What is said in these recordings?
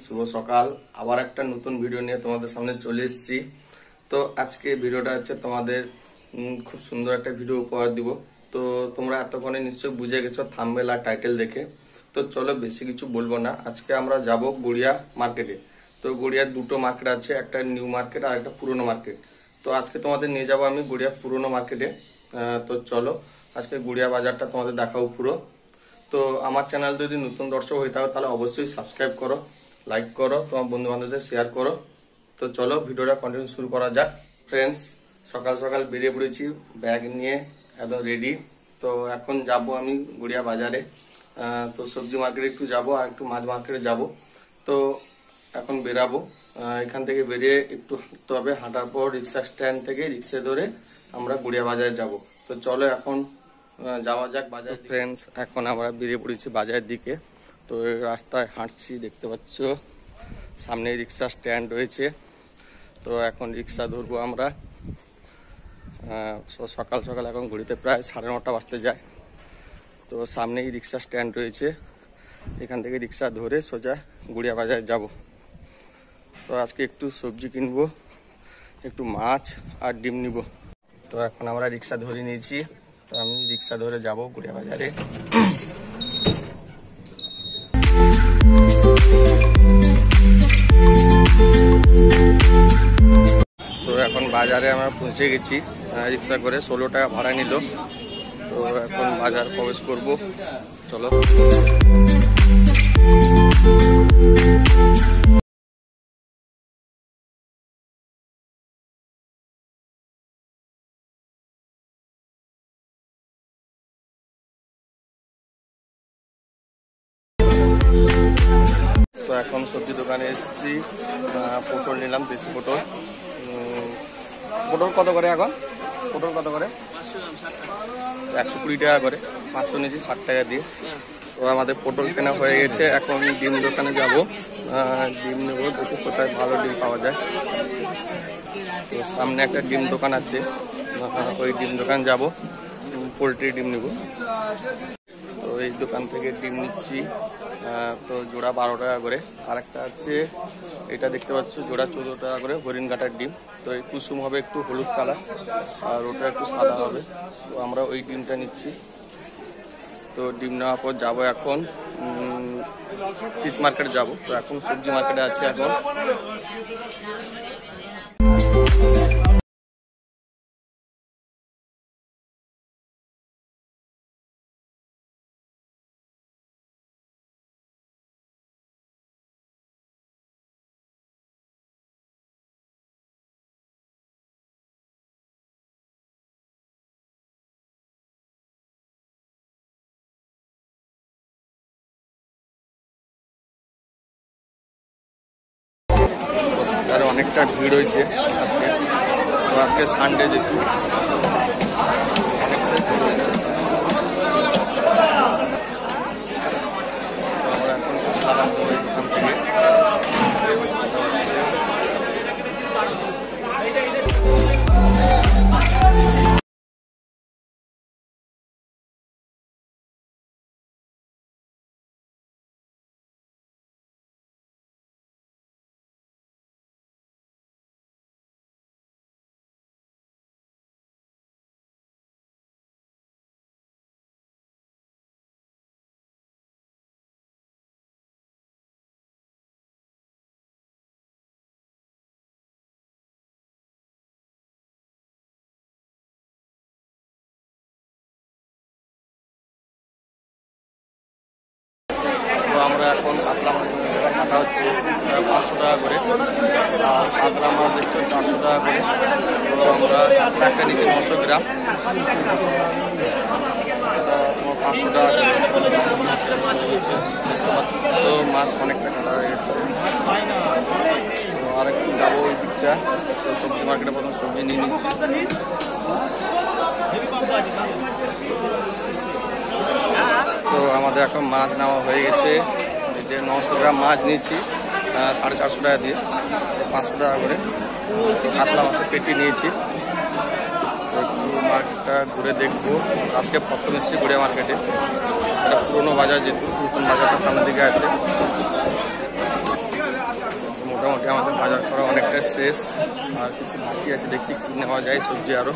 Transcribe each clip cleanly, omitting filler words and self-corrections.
শুভ সকাল। আবার একটা নতুন ভিডিও নিয়ে তোমাদের সামনে চলে এসেছি। তো আজকে ভিডিওটা হচ্ছে তোমাদের খুব সুন্দর একটা ভিডিও উপহার দিব। তো তোমরা এতক্ষণে নিশ্চয়ই বুঝে গেছো থাম্বনেল আর টাইটেল দেখে। তো চলো বেশি কিছু বলবো না, আজকে আমরা যাব গড়িয়া মার্কেটে। তো গড়িয়ার দুটো মার্কেট আছে, একটা নিউ মার্কেট আর একটা পুরনো মার্কেট। তো আজকে তোমাদের নিয়ে যাবো আমি গড়িয়া পুরনো মার্কেটে। তো চলো আজকে গড়িয়া বাজারটা তোমাদের দেখাবো পুরো। তো আমার চ্যানেল যদি নতুন দর্শক হয়ে থাকো তাহলে অবশ্যই সাবস্ক্রাইব করো, লাইক করো, তোমার বন্ধু বান্ধবদের শেয়ার করো। তো চলো ভিডিওটা কন্টিনিউ শুরু করা যাক। ফ্রেন্ডস, সকাল সকাল বেরিয়ে পড়েছি ব্যাগ নিয়ে, একদম রেডি। তো এখন যাব আমি গড়িয়া বাজারে। তো সবজি মার্কেটে একটু যাব আর একটু মাছ মার্কেটে যাব। তো এখন বেরাবো। এখান থেকে বেরিয়ে একটু হাঁটতে হবে, হাঁটার পর রিক্সা স্ট্যান্ড থেকে রিক্সা ধরে আমরা গড়িয়া বাজারে যাব। তো চলো এখন যাওয়া যাক বাজার। ফ্রেন্ডস, এখন আমরা বেরিয়ে পড়েছি বাজারের দিকে। তো রাস্তায় হাঁটছি, দেখতে পাচ্ছ সামনে রিক্সা স্ট্যান্ড রয়েছে। তো এখন রিক্সা ধরবো আমরা। সকাল সকাল এখন ঘড়িতে প্রায় 9:30 বাজতে যায়। তো সামনেই রিক্সা স্ট্যান্ড রয়েছে, এখান থেকে রিক্সা ধরে সোজা গড়িয়া বাজার যাব। তো আজকে একটু সবজি কিনবো, একটু মাছ আর ডিম নিব। তো এখন আমরা রিক্সা ধরে নিয়েছি, তো আমি রিক্সা ধরে যাব গড়িয়া বাজারে। তো এখন বাজারে আমরা পৌঁছে গেছি, রিক্সা করে 16 টাকা ভাড়া নিল। তো এখন বাজার প্রবেশ করব, চলো। তো এখন সবজি দোকানে এসেছি, পটল নিলাম, দেশি পটল। পটল কত করে এখন? পটল কত করে? 120 টাকা করে। 500 নিয়েছি 60 টাকা দিয়ে। তো আমাদের পটল কেনা হয়ে গেছে, এখন ডিম দোকানে যাব, ডিম নেবো, দেখি কোথায় ভালো ডিম পাওয়া যায়। তো সামনে একটা ডিম দোকান আছে, ওই ডিম দোকান যাব, পোলট্রি ডিম নেব। তো এই দোকান থেকে ডিম নিচ্ছি। তো জোড়া 12 টাকা করে। আরেকটা আছে, এটা দেখতে পাচ্ছ, জোড়া 14 টাকা করে, হরিণ কাটার ডিম। তো এই কুসুম হবে একটু হলুদ কালার, আর ওটা একটু সাদা হবে। তো আমরা ওই ডিমটা নিচ্ছি। তো ডিম নেওয়ার পর যাবো এখন ফিশ মার্কেট যাব। তো এখন সবজি মার্কেটে আছে এখন। আর অনেকটা ভিড় হয়েছে আজকে, তো আজকে সানডে যেহেতু অনেকটাই ভিড় হয়েছে। তো আমরা এখন চালাম তো এখান থেকে। তো আমরা এখন কাতলা মাছ কাটা হচ্ছে 500 টাকা করে, আর কাতলা মাছ দেখছো 400 টাকা করে। তো আমরা কাতলা একটা নিচে 900 গ্রাম, 500 টাকা করে। তো মাছ অনেকটা কাটা হয়ে গেছে। তো আরেকটু যাবো ওই দিকটা। তো সবজি মার্কেটে প্রথম সবজি নিয়ে নিচ্ছি। তো আমাদের এখন মাছ নেওয়া হয়ে গেছে, যে 900 গ্রাম মাছ নিয়েছি 450 টাকা দিয়ে, 500 টাকা করে। কাতলা মাছের পেটি নিয়েছি। তো একটু মার্কেটটা ঘুরে দেখবো। আজকে প্রথম এসেছি গড়িয়া মার্কেটে, এটা পুরোনো বাজার যেহেতু, নতুন বাজারটা সামনের দিকে আছে। মোটামুটি আমাদের বাজার করা অনেকটা শেষ, আর কিছু বাকি আছে, দেখি কি নেওয়া যায় সবজি আরো।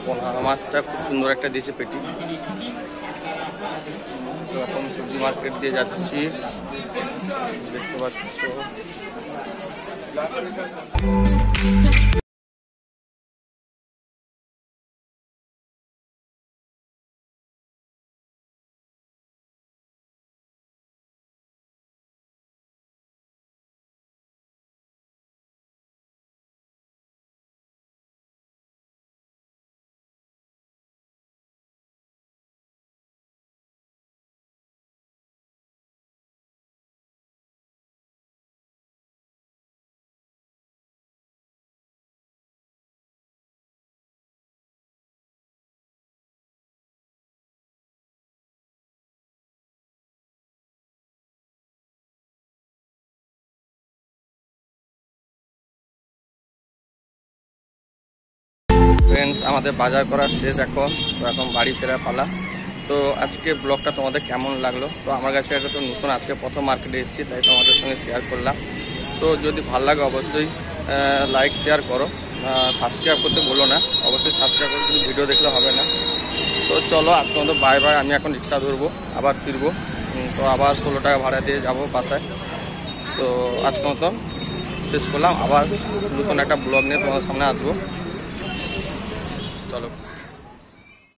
পোনা মাছটা খুব সুন্দর একটা দিয়েছে পেটি। তো এখন সবজি মার্কেট দিয়ে যাচ্ছি, দেখতে পাচ্ছ। ফ্রেন্ডস, আমাদের বাজার করা শেষ এখন, তো এখন বাড়ি ফেরা পালা। তো আজকে ব্লগটা তোমাদের কেমন লাগলো? তো আমার কাছে এটা তো নতুন, আজকে প্রথম মার্কেটে এসেছি, তাই তোমাদের সঙ্গে শেয়ার করলাম। তো যদি ভালো লাগে অবশ্যই লাইক শেয়ার করো, সাবস্ক্রাইব করতে বলো না, অবশ্যই সাবস্ক্রাইব করে শুধু ভিডিও দেখলে হবে না। তো চলো আজকে মতো বাই বাই, আমি এখন রিক্সা ধরবো, আবার ফিরবো। তো আবার 16 টাকা ভাড়া দিয়ে যাবো বাসায়। তো আজকে মতো শেষ করলাম, আবার নতুন একটা ব্লগ নিয়ে তোমাদের সামনে আসবো। চলো।